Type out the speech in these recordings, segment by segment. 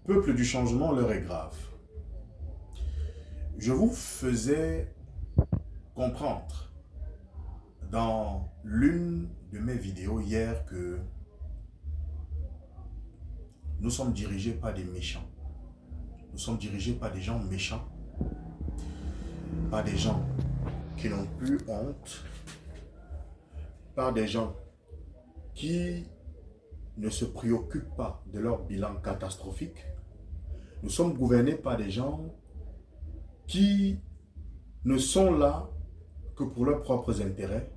Peuple du changement, l'heure est grave. Je vous faisais comprendre dans l'une de mes vidéos hier que nous sommes dirigés par des méchants. Nous sommes dirigés par des gens méchants, par des gens qui n'ont plus honte, par des gens qui ne se préoccupent pas de leur bilan catastrophique. Nous sommes gouvernés par des gens qui ne sont là que pour leurs propres intérêts,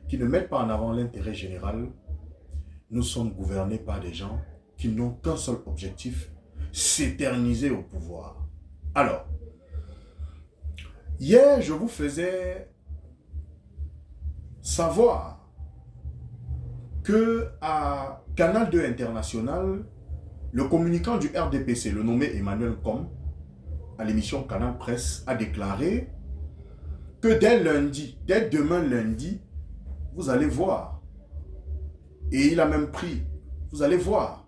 qui ne mettent pas en avant l'intérêt général. Nous sommes gouvernés par des gens qui n'ont qu'un seul objectif, s'éterniser au pouvoir. Alors, hier, je vous faisais savoir que à Canal 2 International, le communicant du RDPC, le nommé Emmanuel Com, à l'émission Canal Presse, a déclaré que dès lundi, dès demain lundi, vous allez voir. Et il a même pris, vous allez voir,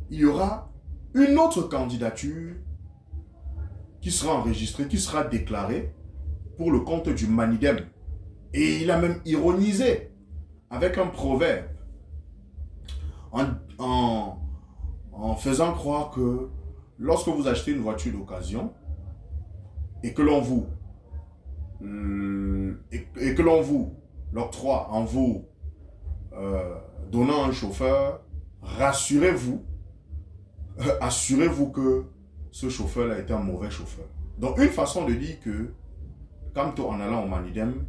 il y aura une autre candidature qui sera enregistrée, qui sera déclarée pour le compte du Manidem. Et il a même ironisé avec un proverbe en faisant croire que lorsque vous achetez une voiture d'occasion et que l'on vous l'octroie en vous donnant un chauffeur, rassurez-vous, assurez-vous que ce chauffeur-là est un mauvais chauffeur. Donc une façon de dire que Kamto, en allant au Manidem,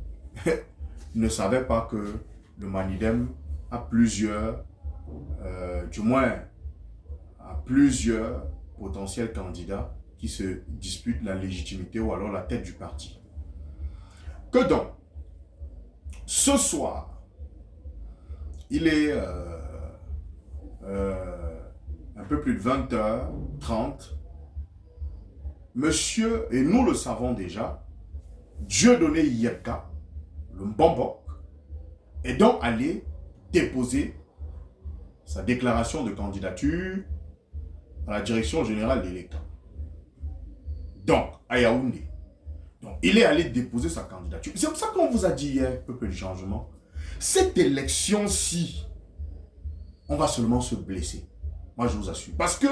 ne savait pas que le Manidem a plusieurs, du moins à plusieurs potentiels candidats qui se disputent la légitimité ou alors la tête du parti. Que donc, ce soir, il est un peu plus de 20h30. Monsieur, et nous le savons déjà, Dieudonné Yepka, le Mbombok, est donc allé déposer sa déclaration de candidature à la direction générale de l'État. Donc, à Yaoundé. Donc, il est allé déposer sa candidature. C'est pour ça qu'on vous a dit hier, peuple du changement, cette élection-ci, on va seulement se blesser. Moi, je vous assure. Parce que,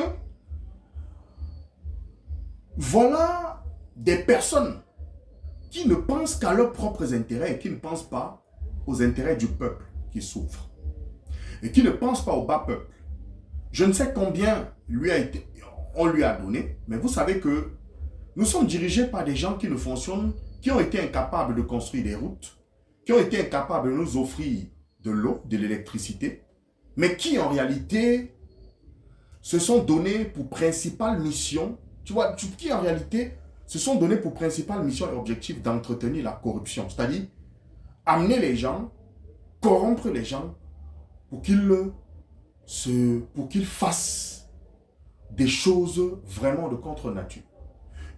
voilà des personnes qui ne pensent qu'à leurs propres intérêts et qui ne pensent pas aux intérêts du peuple qui souffre. Et qui ne pensent pas au bas peuple. Je ne sais combien on lui a donné, mais vous savez que nous sommes dirigés par des gens qui ne fonctionnent, qui ont été incapables de construire des routes, qui ont été incapables de nous offrir de l'eau, de l'électricité, mais qui en réalité se sont donnés pour principale mission, tu vois, qui en réalité se sont donnés pour principale mission et objectif d'entretenir la corruption, c'est-à-dire amener les gens, corrompre les gens pour qu'ils fassent des choses vraiment de contre-nature.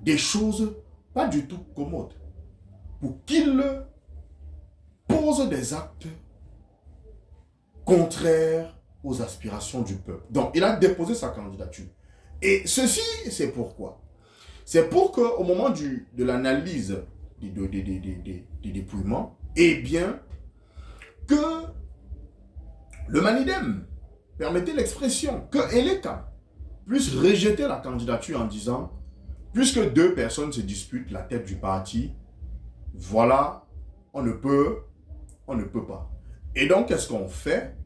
Des choses pas du tout commodes. Pour qu'ils posent des actes contraires aux aspirations du peuple. Donc, il a déposé sa candidature. Et ceci, c'est pourquoi. C'est pour qu'au moment de l'analyse des dépouillements, eh bien, que le Manidem, permettez l'expression, que Eleka puisse rejeter la candidature en disant, puisque deux personnes se disputent la tête du parti, voilà, on ne peut pas. Et donc, qu'est-ce qu'on fait?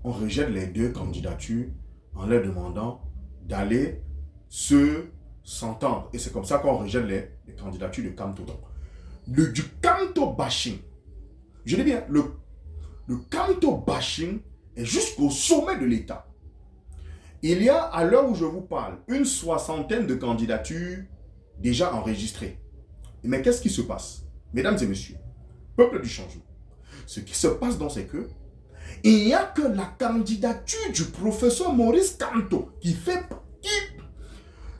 On rejette les deux candidatures en leur demandant d'aller s'entendre. Et c'est comme ça qu'on rejette les candidatures de Kamto. Du Kamto bashing, je dis bien, le Kamto bashing est jusqu'au sommet de l'État. Il y a, à l'heure où je vous parle, une soixantaine de candidatures déjà enregistrées. Mais qu'est-ce qui se passe? Mesdames et messieurs, peuple du changement, ce qui se passe donc, c'est que il n'y a que la candidature du professeur Maurice Kamto qui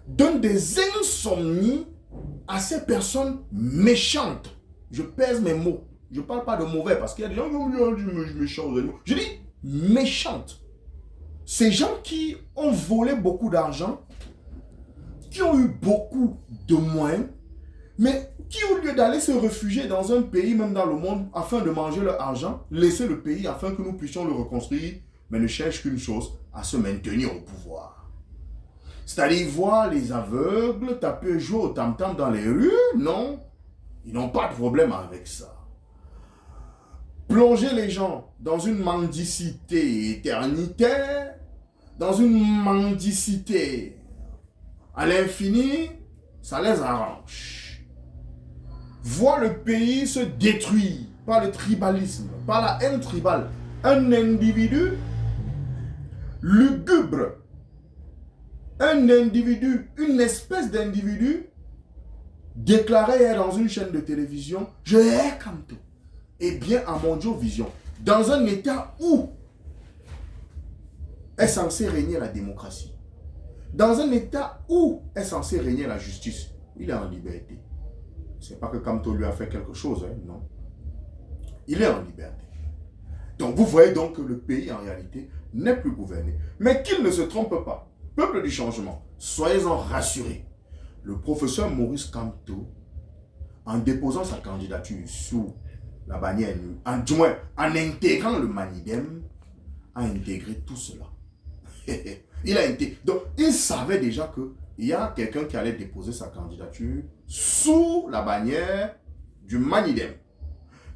donne des insomnies à ces personnes méchantes. Je pèse mes mots. Je ne parle pas de mauvais parce qu'il y a des gens qui ont dit méchant. Je dis méchante. ces gens qui ont volé beaucoup d'argent, qui ont eu beaucoup de moyens, mais qui, au lieu d'aller se réfugier dans un pays, même dans le monde, afin de manger leur argent, laisser le pays afin que nous puissions le reconstruire, mais ne cherchent qu'une chose, à se maintenir au pouvoir. C'est-à-dire voir les aveugles taper jouer au tam-tam dans les rues, non, ils n'ont pas de problème avec ça. Plonger les gens dans une mendicité éternitaire, dans une mendicité à l'infini, ça les arrange. Voir le pays se détruire par le tribalisme, par la haine tribale. Un individu lugubre, un individu, une espèce d'individu déclaré dans une chaîne de télévision, je hais Kamto. Et bien à Mondio Vision, dans un état où est censé régner la démocratie, dans un état où est censé régner la justice, il est en liberté. C'est pas que Kamto lui a fait quelque chose, hein, non. Il est en liberté. Donc vous voyez donc que le pays en réalité n'est plus gouverné. Mais qu'il ne se trompe pas. Peuple du changement, soyez-en rassurés. Le professeur Maurice Kamto, en déposant sa candidature sous la bannière, du moins en intégrant le Manidem, a intégré tout cela. Donc il savait déjà qu'il y a quelqu'un qui allait déposer sa candidature sous la bannière du Manidem.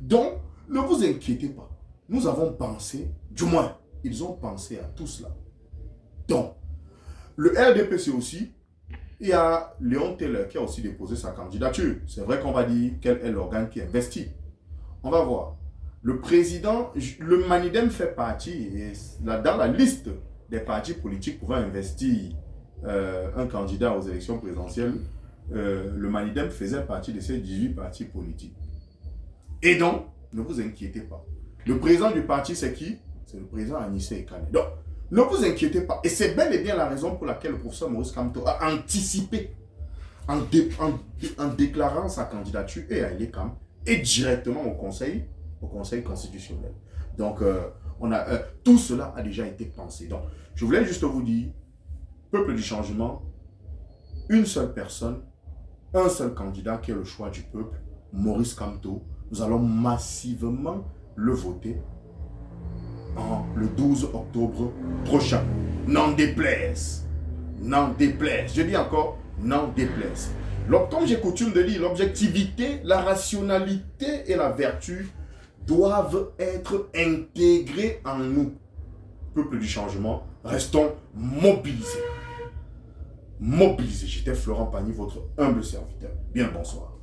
Donc, ne vous inquiétez pas. Nous avons pensé, du moins, ils ont pensé à tout cela. Donc, le RDPC aussi, il y a Léon Teller qui a aussi déposé sa candidature. C'est vrai qu'on va dire quel est l'organe qui investit. On va voir. Le président, le Manidem fait partie, et dans la liste des partis politiques pouvant investir un candidat aux élections présidentielles, le Manidem faisait partie de ces 18 partis politiques. Et donc, ne vous inquiétez pas. Le président du parti, c'est qui? C'est le président Anissé Ekane. Donc, ne vous inquiétez pas. Et c'est bel et bien la raison pour laquelle le professeur Maurice Kamto a anticipé en déclarant sa candidature et à l'ECAM et directement au Conseil constitutionnel. Donc, tout cela a déjà été pensé. Donc, je voulais juste vous dire, peuple du changement, une seule personne, un seul candidat qui est le choix du peuple, Maurice Kamto. Nous allons massivement le voter le 12 octobre prochain. N'en déplaise. N'en déplaise. Je dis encore, n'en déplaise. Comme j'ai coutume de dire, l'objectivité, la rationalité et la vertu doivent être intégrées en nous. Peuple du changement, restons mobilisés. Mobilisés. J'étais Florent Pagny, votre humble serviteur. Bien le bonsoir.